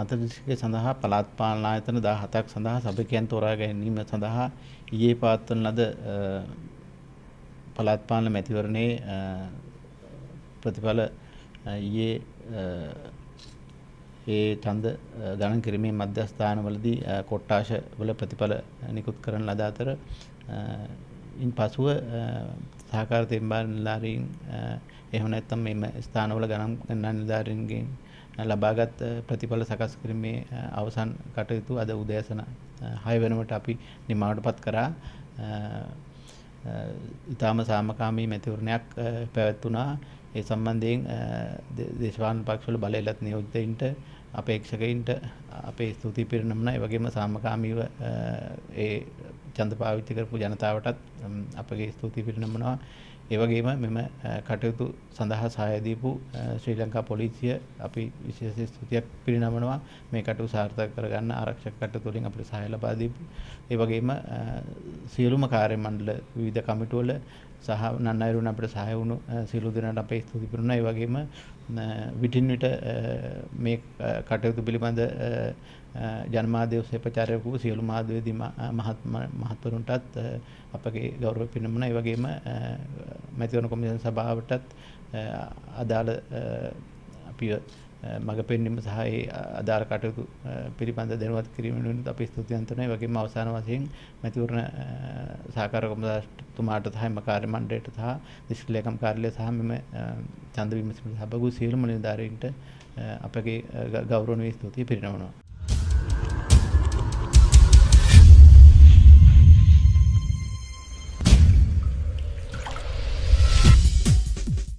මාතෘකාව සඳහා පළාත් පාලන ආයතන 17ක් සඳහා සභිකයන් තෝරා ගැනීම සඳහා ඊයේ පවත්වන ලද පළාත් පාලන මැතිවරණයේ ප්‍රතිඵල ඊයේ ඒ ඡන්ද ගණන් කිරීමේ මධ්‍යස්ථානවලදී කොට්ටාශ වල ප්‍රතිඵල නිකුත් කරන ලද අතර ඉන් පසුව සහකාර තෙම්බාර නිලධාරීන් එහෙම නැත්නම් මේ ස්ථානවල ගණන් ගණන් නිලධාරීන්ගෙන් ලබාගත් ප්‍රතිඵල සකස් කිරීමේ අවසන් කටයුතු අද උදෑසන 6 වෙනිවට අපි නිමාවටපත් කරා. ඊටාම සාමකාමී මැතිවරණයක් පැවැත්වුණා. ඒ සම්බන්ධයෙන් දේශපාලන පක්ෂවල බලයලත් නියෝජිතයින්ට අපේක්ෂකයින්ට අපේ ස්තුති පිරිනමන ඒ වගේම සාමකාමීව ඒ ඡන්ද පාවිච්චි කරපු ජනතාවටත් අපගේ ස්තුති පිරිනමනවා. ඒ වගේම මෙම කටයුතු සඳහා සහාය දීපු ශ්‍රී ලංකා පොලිසිය අපි විශේෂ ස්තුතියක් පිරිනමනවා. මේ කටයුතු සාර්ථක කරගන්න ආරක්ෂක කටයුතු වලින් අපිට සහාය ලබා දීපු. ඒ වගේම සියලුම කාර්ය මණ්ඩල විවිධ කමිටු වල සහ නන්නයිරුණ අපිට සහාය වුණු සියලු දෙනාට අපේ ස්තුති පිරිනමනවා. ඒ වගේම විටින් විට මේ කටයුතු පිළිබඳ ජනමාධ්‍ය ඔස්සේ ප්‍රචාරය වූ සියලු මාධ්‍යවේදී මහත්වරුන්ටත් අපගේ ගෞරව පිරිනමනවා. ඒ වගේම මැතිවරණ කොමිෂන් සභාවටත් අදාළ අපි මඟ පෙන්වීම සහ ඒ අදාළ කටයුතු පිළිබඳ දැනුවත් කිරීම වෙනුවෙන් අපි ස්තුතිවන්ත වෙනවා. ඒ වගේම අවසාන වශයෙන් මැතිවරණ සහකාර කොමසාරිස්තුමාට සහ එම කාර්ය මණ්ඩලයට සහ දිස්ත්‍රික් ලේකම් කාර්යාලය සහ මෙම ඡන්ද විමසීමේ සහභාගී සියලුම නිලධාරීන්ට අපගේ ගෞරවනීය ස්තුතිය පිරිනමනවා.